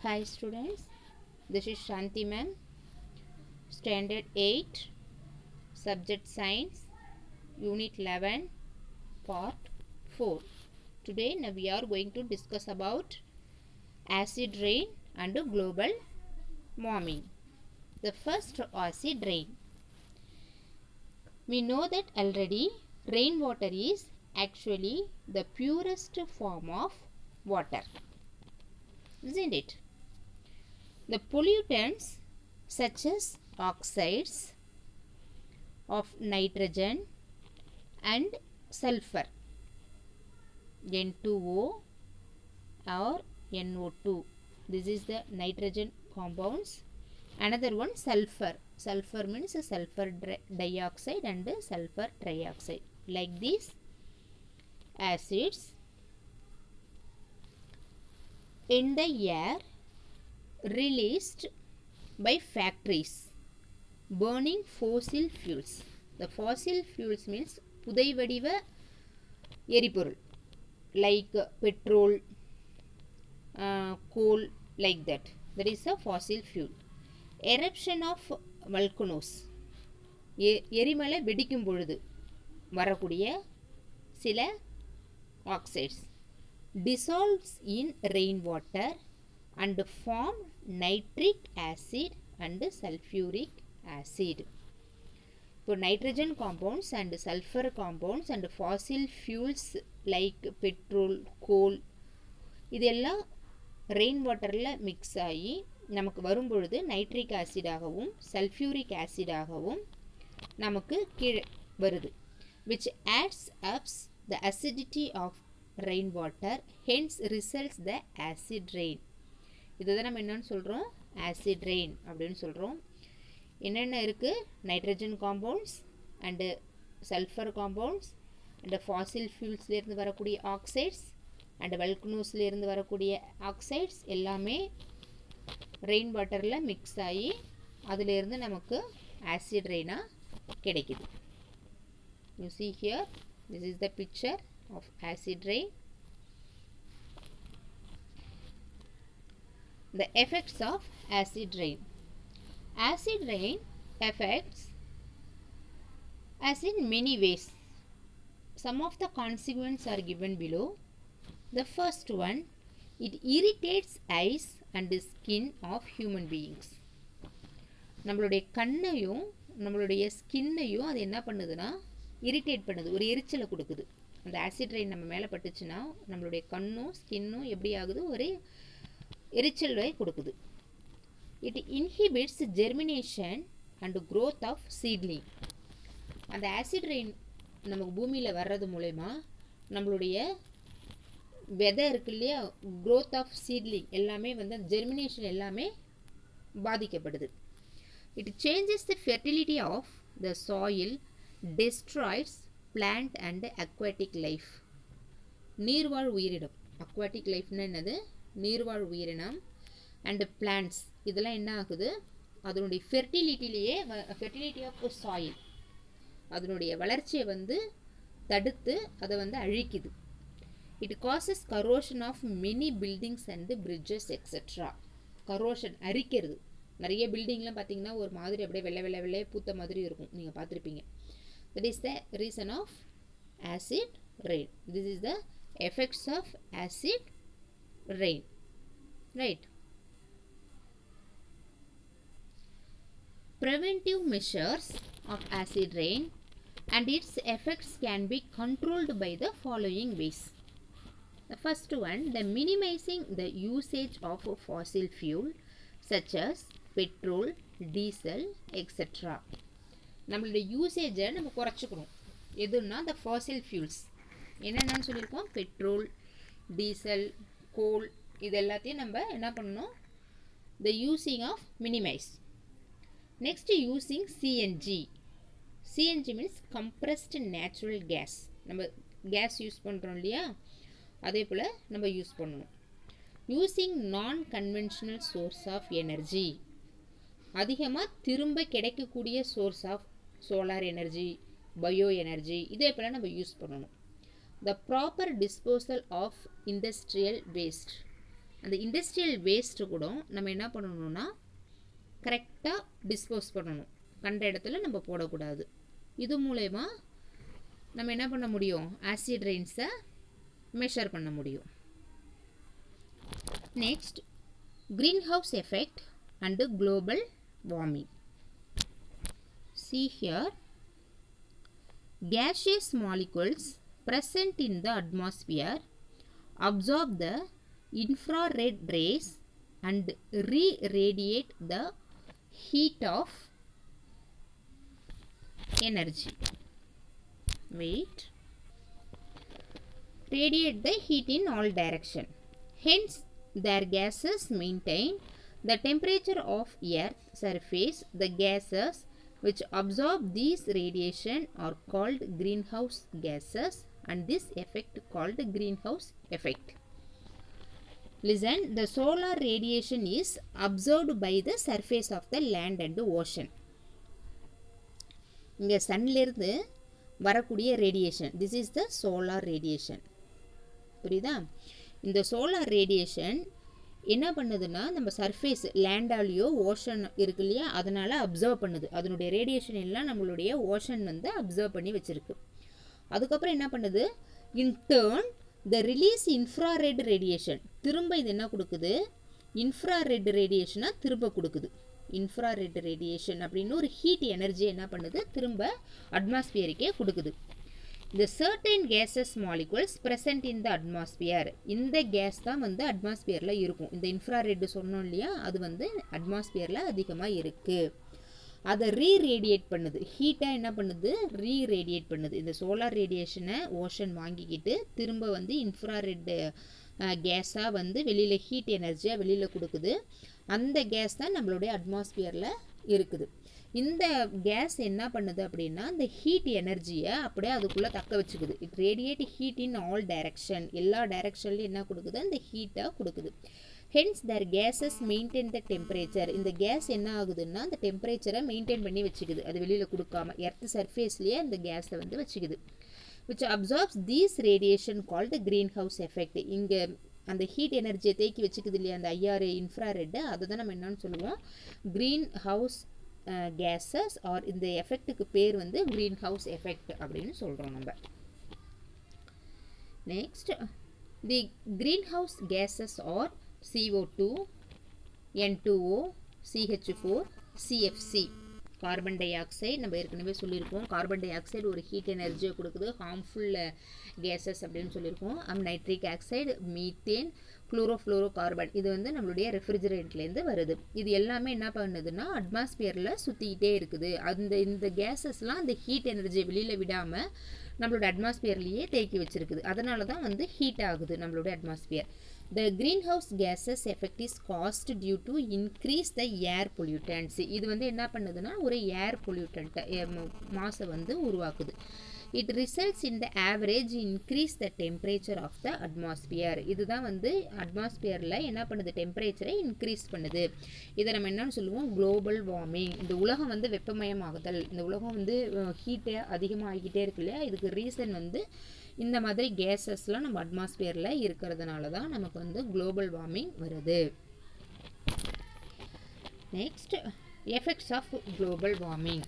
Hi students, this is Shanti ma'am, Standard 8, Subject Science, Unit 11, Part 4. Today we are going to discuss about acid rain and global warming. The first, acid rain. We know that already rainwater is actually the purest form of water, isn't it? The pollutants such as oxides of nitrogen and sulfur, N2O or NO2, this is the nitrogen compounds. Another one, sulfur. Sulfur means sulfur dioxide and sulfur trioxide. Like these acids in the air released by factories burning fossil fuels. The fossil fuels means புதைவடிவ எரிபொருள், like petrol, coal, like that. That is a fossil fuel. Eruption of volcanoes, எரிமலை வெடிக்கும் பொழுது வரக்கூடிய சில oxides dissolves in rainwater and form nitric acid and sulfuric acid. For nitrogen compounds and sulfur compounds and fossil fuels like petrol, coal, இதெல்லாம் rain வாட்டரில் mix ஆகி நமக்கு வரும்பொழுது நைட்ரிக் ஆசிடாகவும் சல்ஃபியூரிக் ஆசிடாகவும் நமக்கு கீழே வருது. which adds up the acidity of rainwater, hence results the acid rain. இதுதான் நம்ம என்னன்னு சொல்கிறோம், ஆசிட் ரெயின் அப்படின்னு சொல்கிறோம். என்னென்ன இருக்குது, nitrogen compounds and sulphur compounds and fossil ஃபியூல்ஸ்லேருந்து வரக்கூடிய ஆக்சைட்ஸ் அண்டு வல்கனோஸ்லேருந்து வரக்கூடிய ஆக்சைட்ஸ் எல்லாமே ரெயின் வாட்டரில் மிக்ஸ் ஆகி அதிலேருந்து நமக்கு ஆசிட் ரெயினாக கிடைக்குது. You see here, this is the picture of acid rain. The effects of acid rain. Acid rain affects us in many ways. Some of the consequences are given below. The first one, it irritates eyes and skin of human beings. நம்மளுடைய கண்ணையும் நம்மளுடைய ஸ்கின்னையும் அது என்ன பண்ணுதுன்னா irritate பண்ணுது, ஒரு எரிச்சலை கொடுக்குது. அந்த ஆசிட் ரெயின் நம்ம மேலே பட்டுச்சுன்னா நம்மளுடைய கண்ணும் ஸ்கின்னும் எப்படி ஆகுது, ஒரு எரிச்சலை கொடுக்குது. It inhibits germination and growth of seedling. அந்த ஆசிட் ரெயின் நமக்கு பூமியில் வர்றது மூலயமா நம்மளுடைய விதை இருக்கு இல்லையா, க்ரோத் ஆஃப் சீட்லிங் எல்லாமே வந்து ஜெர்மினேஷன் எல்லாமே பாதிக்கப்படுது. It changes the fertility of the soil, destroys plant and aquatic life. நீர்வாழ் உயிரினம், aquatic lifeனா என்னது, நீர்வாழ் உயிரினம் அண்ட் பிளான்ட்ஸ் இதெல்லாம் என்ன ஆகுது, அதனுடைய ஃபெர்டிலிட்டிலேயே ஃபெர்டிலிட்டி ஆஃப் சாயில் அதனுடைய வளர்ச்சியை வந்து தடுத்து அதை வந்து அழிக்குது. It causes corrosion of many buildings and bridges etcetera. Corrosion அரிக்கிறது. நிறைய பில்டிங்லாம் பார்த்தீங்கன்னா ஒரு மாதிரி அப்படியே வெள்ளை வெள்ளை வெள்ளையே பூத்த மாதிரி இருக்கும், நீங்கள் பார்த்துருப்பீங்க. That is the reason of acid rain. This is the effects of acid rain, right? Preventive measures of acid rain and its effects can be controlled by the following ways. The first one, the minimizing the usage of fossil fuel such as petrol, diesel, etc. நம்மளுடைய யூசேஜை நம்ம குறைச்சிக்கணும். எதுன்னா the fossil fuels என்னென்னு சொல்லியிருக்கோம், petrol, diesel, கோல், இது எல்லாத்தையும் நம்ம என்ன பண்ணணும், the using of minimize. Next, using CNG. CNG means compressed natural gas. நம்ம கேஸ் யூஸ் பண்ணுறோம் இல்லையா, அதே போல் நம்ம யூஸ் பண்ணணும். யூஸிங் நான் கன்வென்ஷனல் சோர்ஸ் ஆஃப் எனர்ஜி, அதிகமாக திரும்ப கிடைக்கக்கூடிய source of solar energy, bio energy, இதே போல் நம்ம யூஸ் பண்ணணும். The proper disposal of industrial waste. அந்த இண்டஸ்ட்ரியல் வேஸ்ட்டு கூட நம்ம என்ன பண்ணணும்னா கரெக்டாக டிஸ்போஸ் பண்ணணும், கண்ட இடத்துல நம்ம போடக்கூடாது. இது மூலயமா நம்ம என்ன பண்ண முடியும், ஆசிட் ரெயின்ஸை மெஷர் பண்ண முடியும். Next, green house effect and global warming. See here, gaseous molecules present in the atmosphere absorb the infrared rays and re-radiate the heat of energy. Wait. Radiate the heat in all direction. Hence, their gases maintain the temperature of Earth surface. The gases which absorb these radiation are called greenhouse gases, and this effect called greenhouse effect. Listen, the solar radiation is absorbed by the surface of the land and the ocean. இங்கே சன்லேருந்து வரக்கூடிய radiation, this is the solar radiation. புரியுதா? இந்த solar radiation என்ன பண்ணுதுன்னா நம்ம surface லேண்டாலேயோ ocean இருக்கு இல்லையா, அதனால் அப்சர்வ் பண்ணுது. அதனுடைய ரேடியேஷன் எல்லாம் நம்மளுடைய ஓஷன் வந்து அப்சர்வ் பண்ணி வச்சுருக்கு. அதுக்கப்புறம் என்ன பண்ணுது, இன் turn the release infrared radiation. திரும்ப இது என்ன கொடுக்குது, இன்ஃப்ராரெட் ரேடியேஷனாக திரும்ப கொடுக்குது. இன்ஃப்ராரெட் ரேடியேஷன் அப்படின்னு ஒரு ஹீட் எனர்ஜி என்ன பண்ணுது, திரும்ப அட்மாஸ்பியருக்கே கொடுக்குது. The certain gases molecules present in the atmosphere. இந்த கேஸ் தான் வந்து அட்மாஸ்பியரில் இருக்கும். இந்த இன்ஃப்ராரெட் சொன்னோம் இல்லையா, அது வந்து அட்மாஸ்பியரில் அதிகமாக இருக்குது. அதை ரீரேடியேட் பண்ணுது, ஹீட்டாக என்ன பண்ணுது, ரீரேடியேட் பண்ணுது. இந்த சோலார் ரேடியேஷனை ஓஷன் வாங்கிக்கிட்டு திரும்ப வந்து இன்ஃப்ராரெட் கேஸாக வந்து வெளியில் ஹீட் எனர்ஜியாக வெளியில் கொடுக்குது. அந்த கேஸ் தான் நம்மளுடைய அட்மாஸ்பியரில் இருக்குது. இந்த கேஸ் என்ன பண்ணுது அப்படின்னா இந்த ஹீட் எனர்ஜியை அப்படியே அதுக்குள்ளே தக்க வச்சுக்குது. It radiate heat in all direction. எல்லா டைரக்ஷன்லையும் என்ன கொடுக்குது, அந்த ஹீட்டாக கொடுக்குது. Hence their gases maintain the temperature. இந்த கேஸ் என்ன ஆகுதுன்னா அந்த டெம்பரேச்சரை மெயின்டைன் பண்ணி வச்சுக்குது, அது வெளியில் கொடுக்காம எர்த் சர்ஃபேஸ்லேயே அந்த கேஸை வந்து வச்சுக்குது. which absorbs these radiation called greenhouse effect. இங்கே அந்த ஹீட் எனர்ஜியை தேக்கி வச்சுக்குது இல்லையா, அந்த ஐஆர் இன்ஃப்ராரெட், அதை தான் நம்ம என்னன்னு சொல்லுவோம், க்ரீன் ஹவுஸ் கேஸஸ். ஆர் இந்த எஃபெக்ட்டுக்கு பேர் வந்து க்ரீன் ஹவுஸ் எஃபெக்ட் அப்படின்னு சொல்கிறோம் நம்ம. Next, the green house gases are CO2, N2O, CH4, CFC. Carbon dioxide நம்ம ஏற்கனவே சொல்லியிருக்கோம். கார்பன் டை ஆக்சைடு ஒரு ஹீட் எனர்ஜியை கொடுக்குது, ஹார்ம்ஃபுல் கேஸஸ் அப்படின்னு சொல்லியிருக்கோம். Nitric oxide, methane, chlorofluorocarbon, இது வந்து நம்மளுடைய ரெஃப்ரிஜரேட்லேருந்து வருது. இது எல்லாமே என்ன பண்ணுதுன்னா அட்மாஸ்பியரில் சுற்றிக்கிட்டே இருக்குது. இந்த கேஸஸ்லாம் அந்த ஹீட் எனர்ஜியை வெளியில் விடாமல் நம்மளோட அட்மாஸ்பியர்லேயே தேக்கி வச்சுருக்குது. அதனால தான் வந்து ஹீட் ஆகுது நம்மளுடைய atmosphere. The greenhouse gases effect is caused due to increase the air pollutants. இது வந்து என்ன பண்ணுதுன்னா ஒரு ஏர் பொல்யூட்டன்ட் மாசை வந்து உருவாக்குது. It results in the average increase the temperature of the atmosphere. இதுதான் வந்து அட்மாஸ்பியரில் என்ன பண்ணுது, டெம்பரேச்சரை இன்க்ரீஸ் பண்ணுது. இதை நம்ம என்னன்னு சொல்லுவோம், குளோபல் வார்மிங். இந்த உலகம் வந்து வெப்பமயமாகுதல், இந்த உலகம் வந்து ஹீட்டை அதிகமாக ஆகிக்கிட்டே இருக்கு இல்லையா, இதுக்கு ரீசன் வந்து இந்த மாதிரி கேஸஸ்லாம் நம்ம அட்மாஸ்பியரில் இருக்கிறதுனால தான் நமக்கு வந்து குளோபல் வார்மிங் வருது. Next, effects of global warming.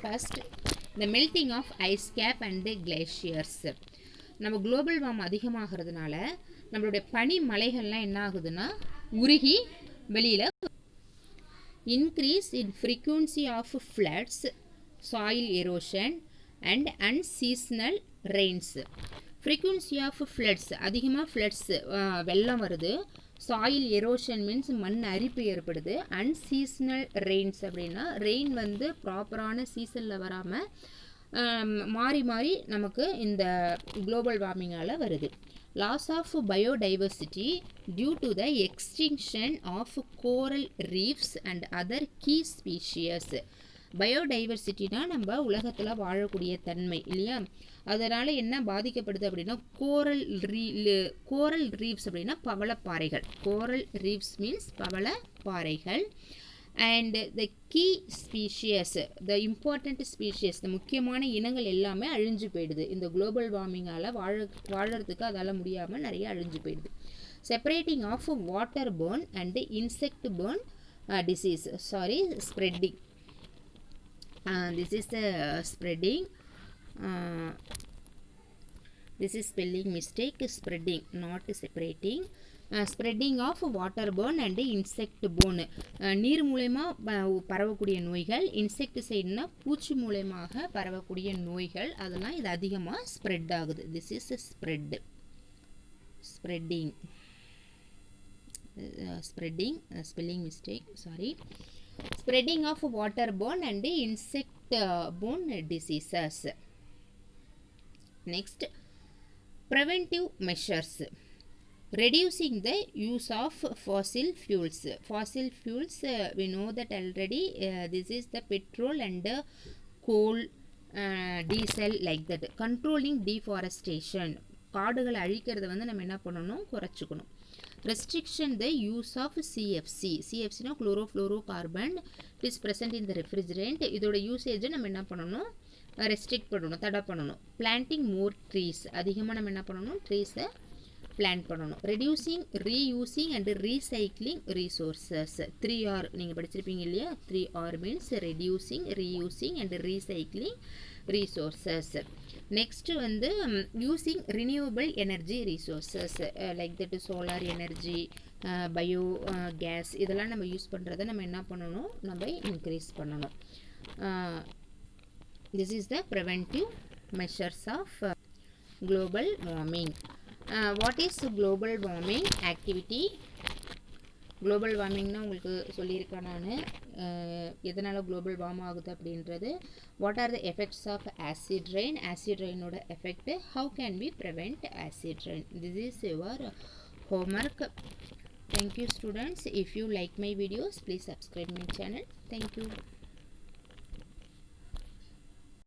First, the melting of ice cap and glaciers. நம்ம குளோபல் வார்ம் அதிகமாகிறதுனால நம்மளுடைய பனி மலைகள்லாம் என்ன ஆகுதுன்னா உருகி வெளியில். Increase in frequency of floods, soil erosion and unseasonal rains. Frequency of floods, அதிகமாக ஃப்ளட்ஸ் வெள்ளம் வருது. சாயில் எரோஷன் மீன்ஸ் மண் அரிப்பு ஏற்படுது. அன்சீசனல் ரெயின்ஸ் அப்படின்னா ரெயின் வந்து ப்ராப்பரான சீசனில் வராமல் மாறி மாறி நமக்கு இந்த குளோபல் வார்மிங்கால் வருது. Loss of biodiversity due to the extinction of coral reefs and other key species. பயோடைவர்சிட்டினா நம்ம உலகத்தில் வாழக்கூடிய தன்மை இல்லையா, அதனால் என்ன பாதிக்கப்படுது அப்படின்னா கோரல் ரீஃப்ஸ் அப்படின்னா பவளப்பாறைகள். கோரல் ரீஃப்ஸ் மீன்ஸ் பவளப்பாறைகள். And the key species, the important species, இந்த முக்கியமான இனங்கள் எல்லாமே அழிஞ்சு போயிடுது. இந்த குளோபல் வார்மிங்கால் வாழறதுக்கு அதால் முடியாமல் நிறைய அழிஞ்சு போயிடுது. separating of waterborne and insect-borne disease. Sorry, spreading. This is the spreading. This is spelling mistake. Spreading, not separating. Spreading of water borne and insect borne. நீர் மூலயமா பரவக்கூடிய நோய்கள், இன்செக்டிசைட்னா பூச்சி மூலயமாக பரவக்கூடிய நோய்கள், அதெல்லாம் இது அதிகமாக ஸ்ப்ரெட் ஆகுது. This is spread. Spreading, spreading, spelling mistake, sorry. Spreading of water borne and insect borne diseases. Next, preventive measures. Reducing the use of fossil fuels. Fossil fuels, we know that already. This is the petrol and coal, diesel, like that. Controlling deforestation. காடுகளை அழிக்கிறத வந்து நம்ம என்ன பண்ணணும், குறைச்சிக்கணும். Restriction the use of CFC. CFC னா chlorofluorocarbon. It is present in the refrigerant. இதோட யூசேஜை நம்ம என்ன பண்ணணும், ரெஸ்ட்ரிக்ட் பண்ணணும், தடை பண்ணணும். Planting more trees. அதிகமாக நம்ம என்ன பண்ணணும், ட்ரீஸை பிளான்ட் பண்ணணும். Reducing, reusing and recycling resources. 3R நீங்கள் படிச்சிருப்பீங்க இல்லையா? 3R மீன்ஸ் reducing, reusing and recycling resources. Next வந்து using renewable energy resources like that solar energy, bio gas, இதெல்லாம் நம்ம யூஸ் பண்ணுறதை நம்ம என்ன பண்ணணும், நம்ம இன்க்ரீஸ் பண்ணணும். This is the preventive measures of global warming. What is global warming activity? Global warming னா உங்களுக்கு சொல்லியிருக்கேன் நான், எதனால் global warm ஆகுது அப்படின்றது. What are the effects of acid rain? Acid rain ஓட effect. How can we prevent acid rain? This is your homework. Thank you students. If you like my videos, please subscribe my channel. Thank you.